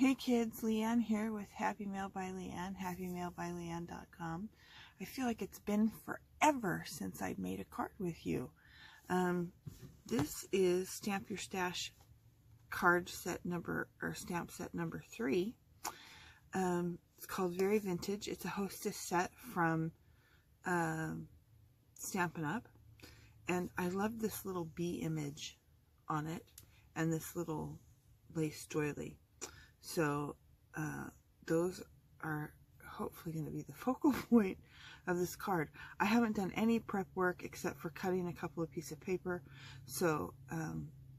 Hey kids, LeAnne here with Happy Mail by LeAnne, happymailbyleanne.com. I feel like it's been forever since I made a card with you. This is Stamp Your Stash card set number, or stamp set number 3. It's called Very Vintage. It's a hostess set from Stampin' Up. And I love this little bee image on it and this little lace doily. So those are hopefully going to be the focal point of this card. I haven't done any prep work except for cutting a couple of pieces of paper, so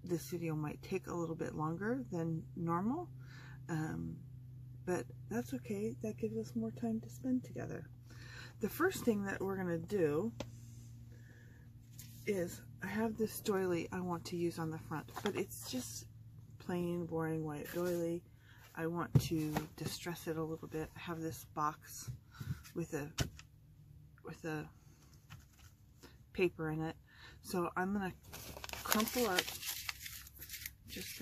this video might take a little bit longer than normal, but that's okay. That gives us more time to spend together. The first thing that we're going to do is I have this doily I want to use on the front, but it's just plain boring white doily. I want to distress it a little bit. I have this box with a paper in it, so I'm gonna crumple up. Just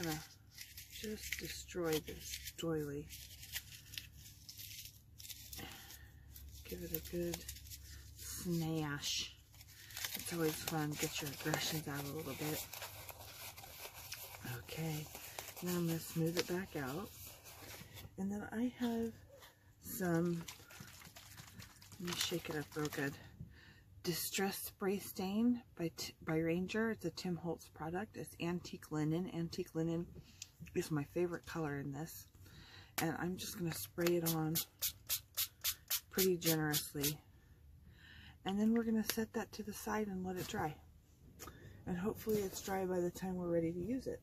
destroy this doily. Give it a good smash. It's always fun. Get your aggressions out a little bit. Okay, now I'm gonna smooth it back out. And then I have some, let me shake it up real good, Distress Spray Stain by Ranger. It's a Tim Holtz product. It's antique linen. Antique linen is my favorite color in this. And I'm just going to spray it on pretty generously. And then we're going to set that to the side and let it dry. And hopefully it's dry by the time we're ready to use it.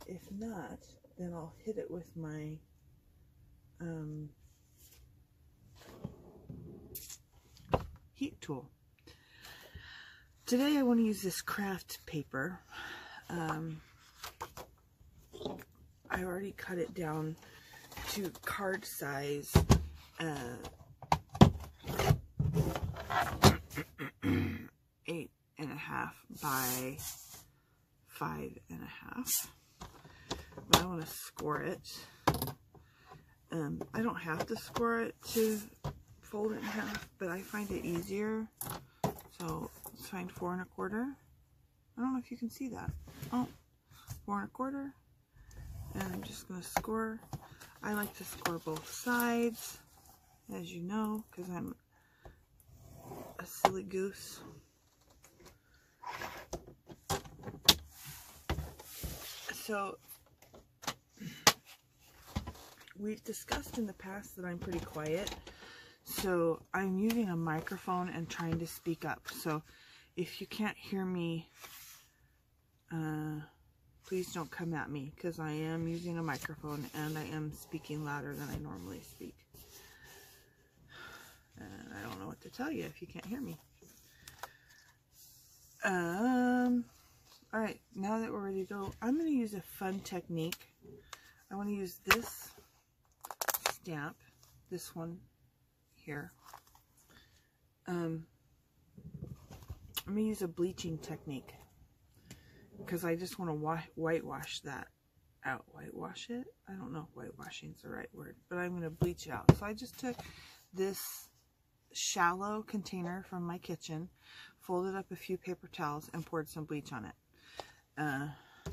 If not, then I'll hit it with my heat tool. Today I want to use this Kraft paper. I already cut it down to card size 8.5 by 5.5. But I want to score it. I don't have to score it to fold it in half, but I find it easier. So let's find 4 1/4. I don't know if you can see that. Oh, 4 1/4. And I'm just going to score. I like to score both sides, as you know, because I'm a silly goose. So we've discussed in the past that I'm pretty quiet, so I'm using a microphone and trying to speak up. So if you can't hear me, please don't come at me, because I am using a microphone and I am speaking louder than I normally speak. And I don't know what to tell you if you can't hear me. Alright, now that we're ready to go, I'm going to use a fun technique. I want to use this stamp, this one here. I'm going to use a bleaching technique because I just want to whitewash that out. Whitewash it? I don't know if whitewashing is the right word, but I'm going to bleach it out. So I just took this shallow container from my kitchen, folded up a few paper towels, and poured some bleach on it.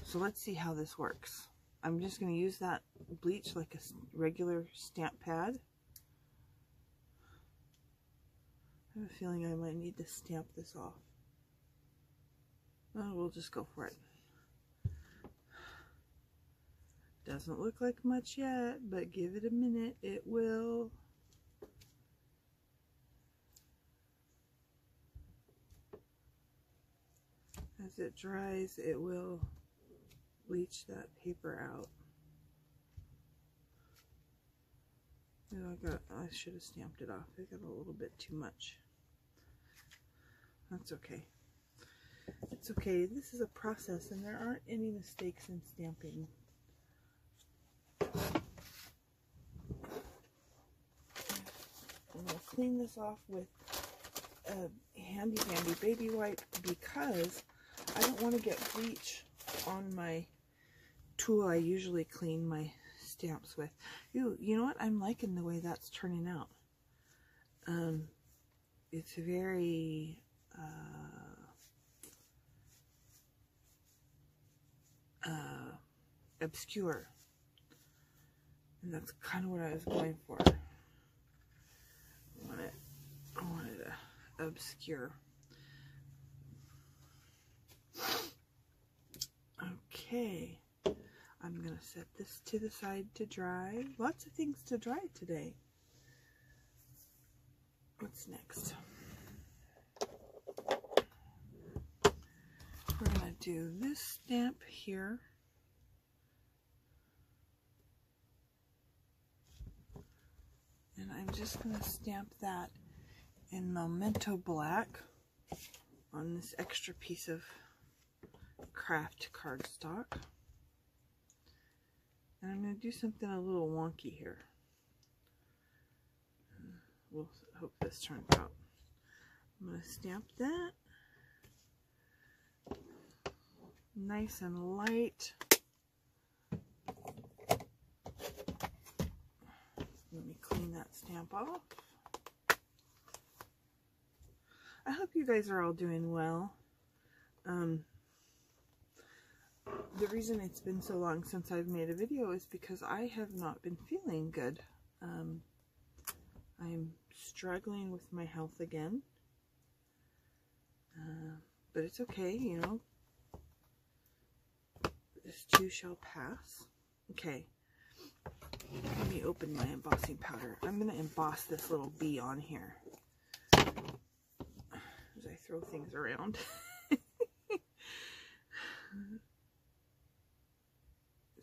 So let's see how this works. I'm just going to use that bleach like a regular stamp pad. I have a feeling I might need to stamp this off. Oh, we'll just go for it. Doesn't look like much yet, but give it a minute, it will. As it dries, it will bleach that paper out. I should have stamped it off. I got a little bit too much. That's okay. It's okay. This is a process and there aren't any mistakes in stamping. I'm going to clean this off with a handy dandy baby wipe because I don't want to get bleach on my tool I usually clean my stamps with. Ooh, you know what? I'm liking the way that's turning out. It's very obscure, and that's kind of what I was going for. I wanted obscure. Okay, I'm gonna set this to the side to dry. Lots of things to dry today. What's next? We're gonna do this stamp here. And I'm just gonna stamp that in Memento Black on this extra piece of Kraft cardstock. And I'm going to do something a little wonky here. We'll hope this turns out. I'm going to stamp that nice and light. Let me clean that stamp off. I hope you guys are all doing well. The reason it's been so long since I've made a video is because I have not been feeling good. I'm struggling with my health again. But it's okay, you know. This too shall pass. Okay. Let me open my embossing powder. I'm going to emboss this little bee on here as I throw things around.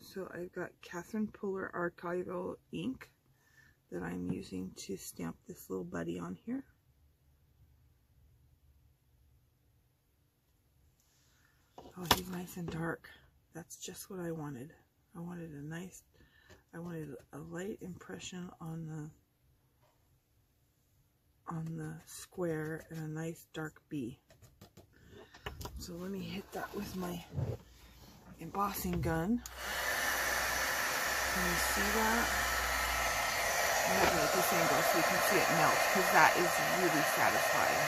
So I've got Catherine Puller Archival ink that I'm using to stamp this little buddy on here. Oh, he's nice and dark. That's just what I wanted. I wanted a light impression on the square and a nice dark bee. So let me hit that with my embossing gun. Can you see that? I'm not going to do this angle so you can see it melt, because that is really satisfying.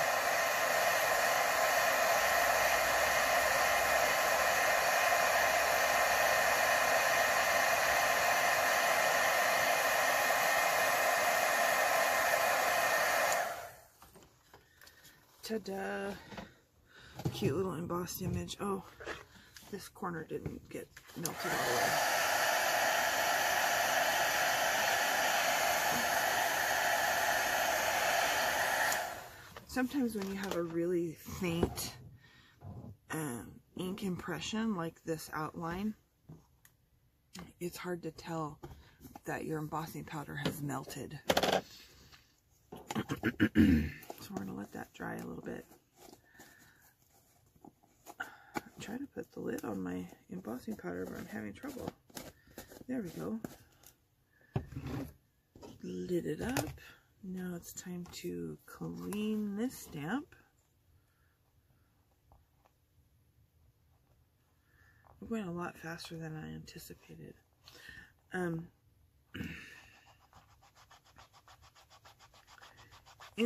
Ta-da! Cute little embossed image. Oh, this corner didn't get melted all the way. Sometimes when you have a really faint ink impression like this outline, it's hard to tell that your embossing powder has melted. So we're going to let that dry a little bit. I'm trying to put the lid on my embossing powder, but I'm having trouble. There we go. Lid it up. Now it's time to clean this stamp. I'm going a lot faster than I anticipated.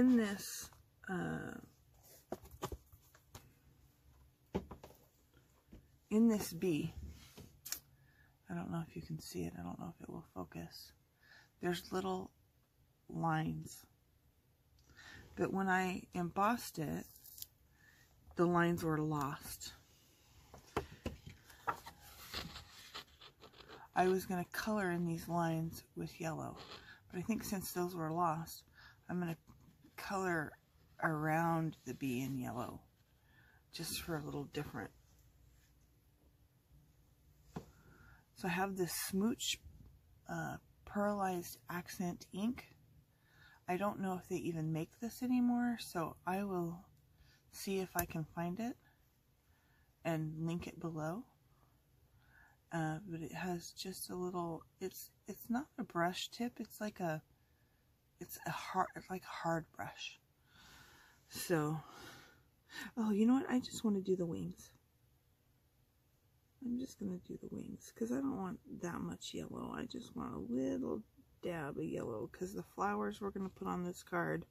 In this bee, I don't know if you can see it. I don't know if it will focus. There's little lines, but when I embossed it, the lines were lost. I was going to color in these lines with yellow, but I think since those were lost, I'm going to color around the bee in yellow, just for a little different. So I have this Smooch pearlized accent ink. I don't know if they even make this anymore, so I will see if I can find it and link it below. But it has just a little, it's not a brush tip, it's like a hard brush. So, oh, you know what? I just want to do the wings. I'm just going to do the wings because I don't want that much yellow. I just want a little dab of yellow because the flowers we're going to put on this card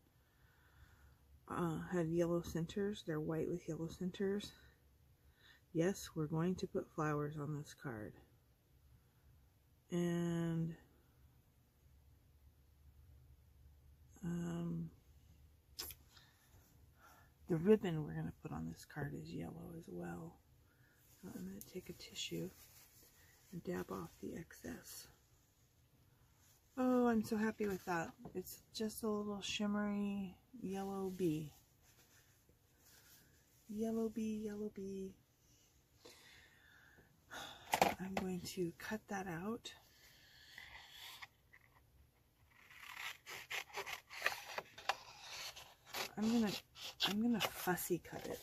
had yellow centers. They're white with yellow centers. Yes, we're going to put flowers on this card. And the ribbon we're going to put on this card is yellow as well. So I'm going to take a tissue and dab off the excess. Oh, I'm so happy with that. It's just a little shimmery yellow bee. Yellow bee, yellow bee. I'm going to cut that out. I'm gonna fussy cut it.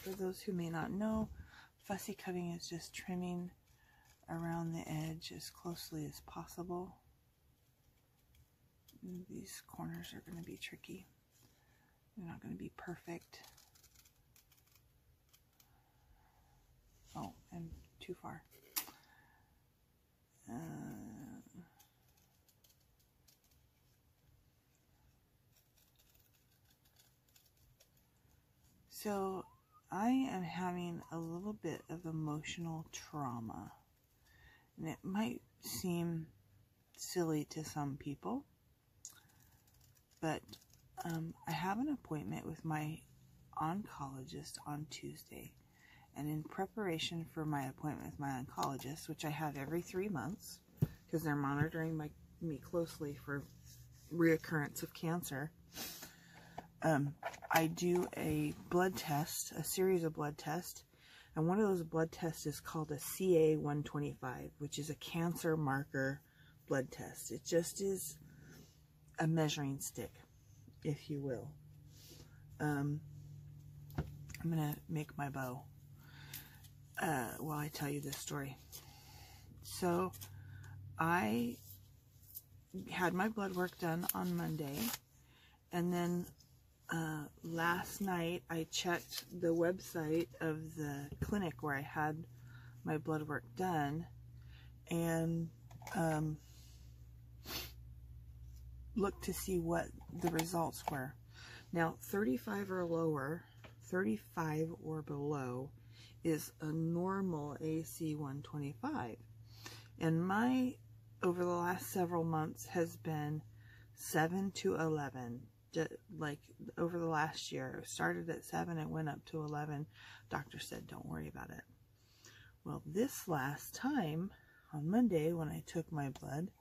For those who may not know, fussy cutting is just trimming around the edge as closely as possible. And these corners are going to be tricky. They're not going to be perfect. Oh, and too far. So I am having a little bit of emotional trauma, and it might seem silly to some people, but I have an appointment with my oncologist on Tuesday, and in preparation for my appointment with my oncologist, which I have every 3 months because they're monitoring me closely for reoccurrence of cancer, I do a blood test, a series of blood tests, and one of those blood tests is called a CA-125, which is a cancer marker blood test. It just is a measuring stick, if you will. I'm going to make my bow while I tell you this story. So, I had my blood work done on Monday, and then last night I checked the website of the clinic where I had my blood work done, and looked to see what the results were. Now, 35 or lower, 35 or below is a normal AC-125, and my over the last several months has been 7 to 11. Like over the last year, it started at 7 and went up to 11. Doctor said don't worry about it. Well, this last time on Monday when I took my blood,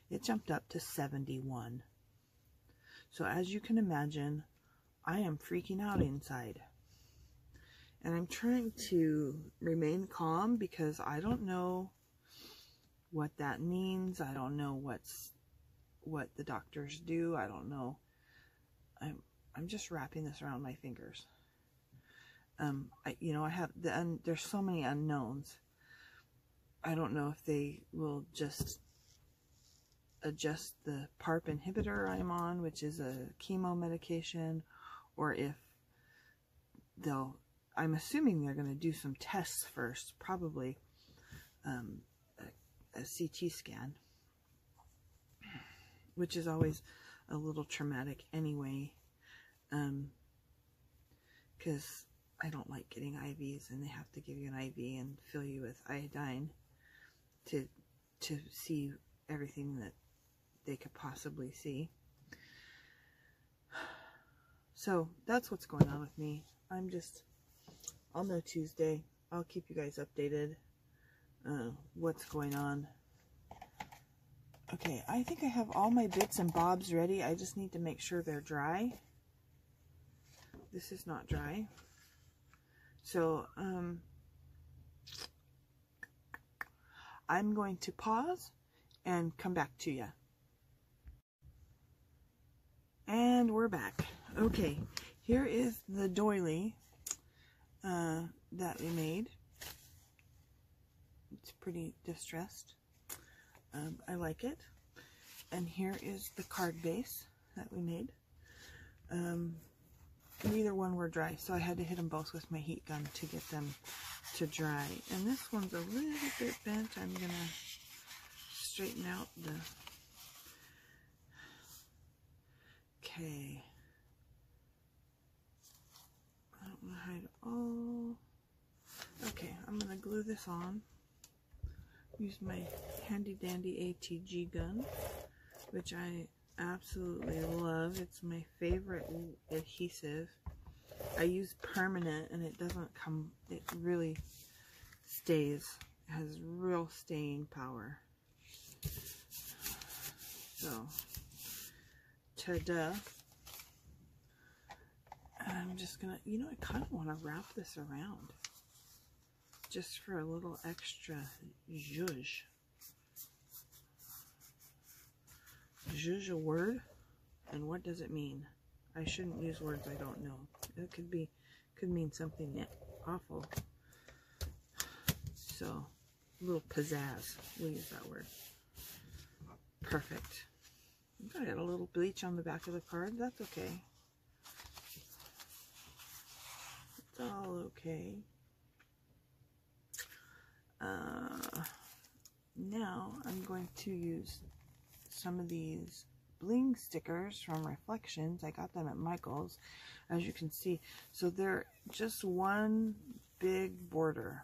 it jumped up to 71. So as you can imagine, I am freaking out inside, and I'm trying to remain calm because I don't know what that means. I don't know what the doctors do. I don't know. I'm just wrapping this around my fingers. I have there's so many unknowns. I don't know if they will just adjust the PARP inhibitor I'm on, which is a chemo medication, or if I'm assuming they're going to do some tests first, probably a CT scan, which is always a little traumatic anyway, because I don't like getting IVs, and they have to give you an IV and fill you with iodine to see everything that they could possibly see. So that's what's going on with me. I'll know Tuesday. I'll keep you guys updated what's going on. Okay, I think I have all my bits and bobs ready. I just need to make sure they're dry. This is not dry. So, I'm going to pause and come back to you. And we're back. Okay, here is the doily that we made. It's pretty distressed. I like it. And here is the card base that we made. Neither one were dry, so I had to hit them both with my heat gun to get them to dry. And this one's a little bit bent. I'm going to straighten out the... Okay. I don't want to hide all. Okay, I'm going to glue this on. Use my handy dandy ATG gun, which I absolutely love. It's my favorite adhesive. I use permanent and it doesn't come, it really stays. It has real staying power. So, ta-da. I'm just gonna, you know, I kind of want to wrap this around just for a little extra zhuzh. Zhuzh a word? And what does it mean? I shouldn't use words I don't know. It could mean something awful. So, a little pizzazz. We'll use that word. Perfect. I got a little bleach on the back of the card. That's okay. It's all okay. Now I'm going to use some of these bling stickers from Reflections. I got them at Michael's, as you can see. So they're just one big border,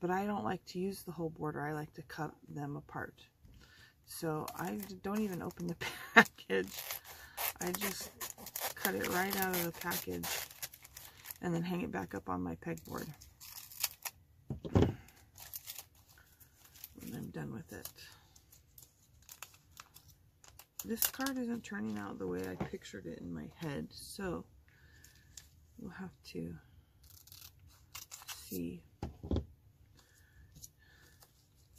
but I don't like to use the whole border. I like to cut them apart. So I don't even open the package. I just cut it right out of the package and then hang it back up on my pegboard. And I'm done with it. This card isn't turning out the way I pictured it in my head, so we'll have to see.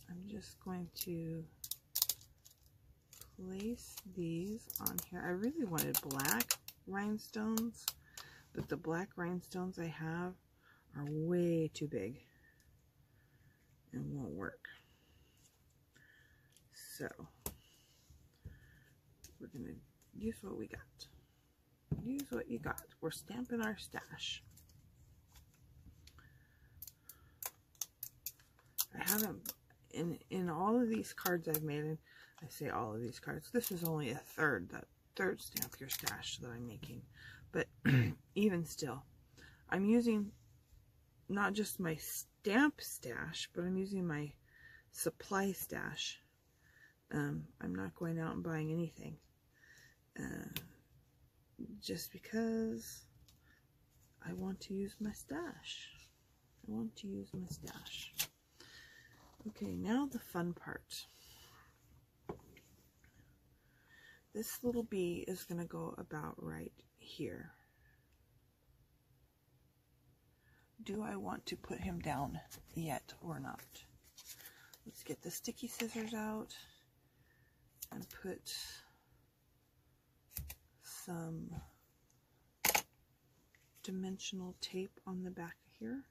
I'm just going to place these on here. I really wanted black rhinestones, but the black rhinestones I have are way too big and won't work. So we're going to use what we got. Use what you got. We're stamping our stash. I haven't, in all of these cards I've made, and I say all of these cards, this is only a third, that third Stamp Your Stash that I'm making. But even still, I'm using not just my stamp stash, but I'm using my supply stash. I'm not going out and buying anything. Just because I want to use my stash. I want to use my stash. Okay, now the fun part. This little bee is going to go about right here. Do I want to put him down yet or not? Let's get the sticky scissors out and put some dimensional tape on the back here.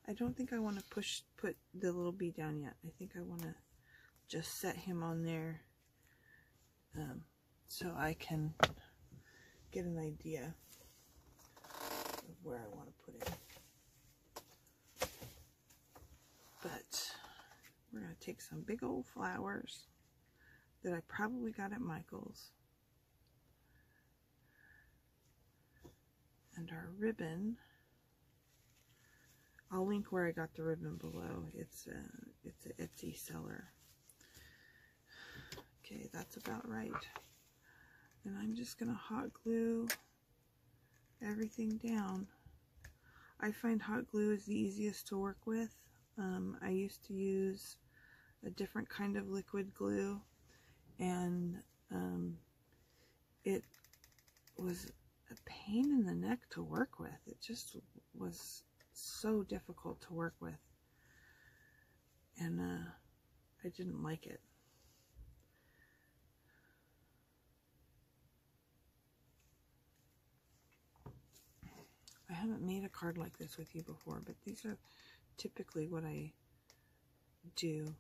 I don't think I want to put the little bee down yet. I think I want to just set him on there so I can get an idea of where I want to put him. But we're going to take some big old flowers that I probably got at Michael's, and our ribbon. I'll link where I got the ribbon below. It's an Etsy seller. Okay, that's about right. And I'm just going to hot glue everything down. I find hot glue is the easiest to work with. I used to use a different kind of liquid glue, and it was a pain in the neck to work with. It just was so difficult to work with, and I didn't like it. I haven't made a card like this with you before, but these are typically what I do,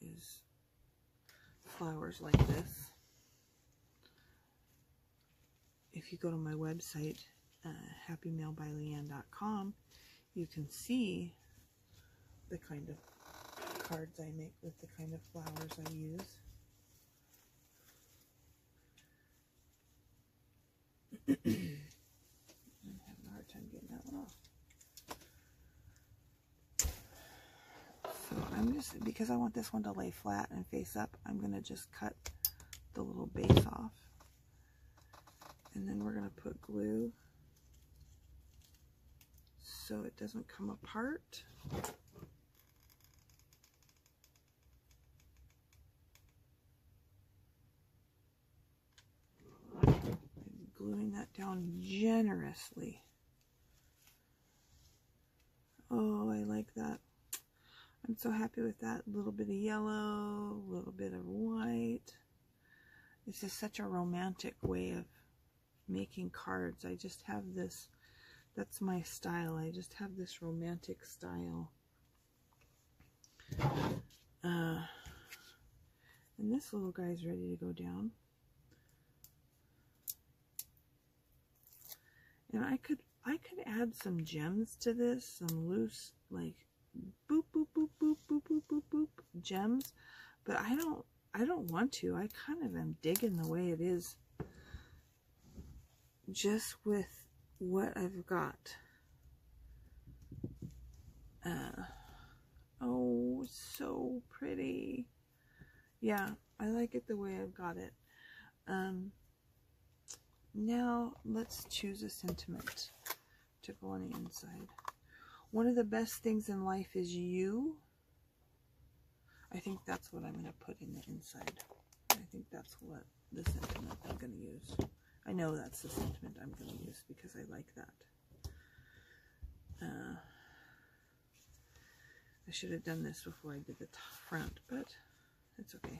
is flowers like this. If you go to my website, happymailbyleanne.com, you can see the kind of cards I make with the kind of flowers I use. I'm having a hard time getting that one off. So I'm just, because I want this one to lay flat and face up, I'm going to just cut the little base off. And then we're going to put glue so it doesn't come apart. Gluing that down generously. Oh, I like that. I'm so happy with that. A little bit of yellow, a little bit of white. It's just such a romantic way of making cards. I just have this, that's my style. I just have this romantic style. And this little guy's ready to go down. And I could add some gems to this, some loose, like boop boop boop boop boop boop boop boop gems, but I don't want to. I kind of am digging the way it is, just with what I've got. Oh, so pretty. Yeah, I like it the way I've got it. Now let's choose a sentiment to go on the inside. One of the best things in life is you. I think that's what I'm going to put in the inside. I think that's what the sentiment I'm going to use. I know that's the sentiment I'm going to use because I like that. I should have done this before I did the front, but it's okay.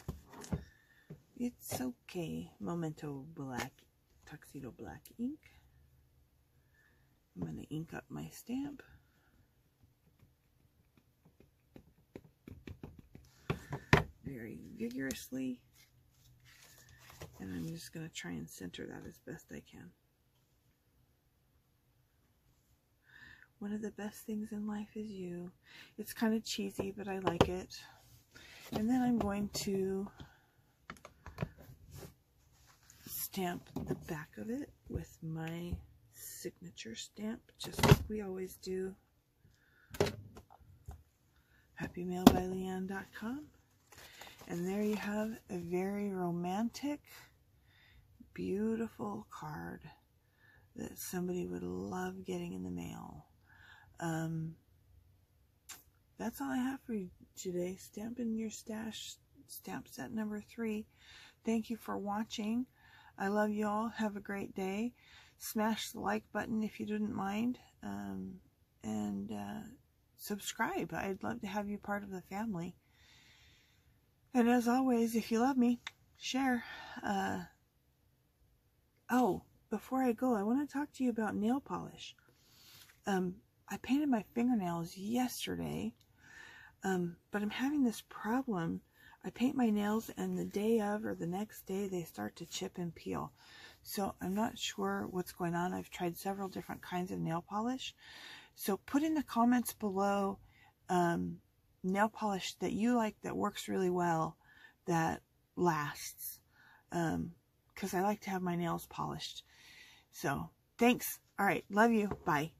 It's okay. Memento black, tuxedo black ink. I'm going to ink up my stamp. Very vigorously. And I'm just going to try and center that as best I can. One of the best things in life is you. It's kind of cheesy, but I like it. And then I'm going to stamp the back of it with my signature stamp, just like we always do. happymailbyleanne.com. And there you have a very romantic, beautiful card that somebody would love getting in the mail. That's all I have for you today. Stampin' Your Stash stamp set number 3. Thank you for watching. I love you all. Have a great day. Smash the like button if you didn't mind. And subscribe. I'd love to have you part of the family. And as always, if you love me, share. Oh, before I go, I want to talk to you about nail polish. I painted my fingernails yesterday, but I'm having this problem. I paint my nails and the day of or the next day they start to chip and peel. So I'm not sure what's going on. I've tried several different kinds of nail polish. So put in the comments below nail polish that you like that works really well, that lasts. Because I like to have my nails polished. So thanks. All right. Love you. Bye.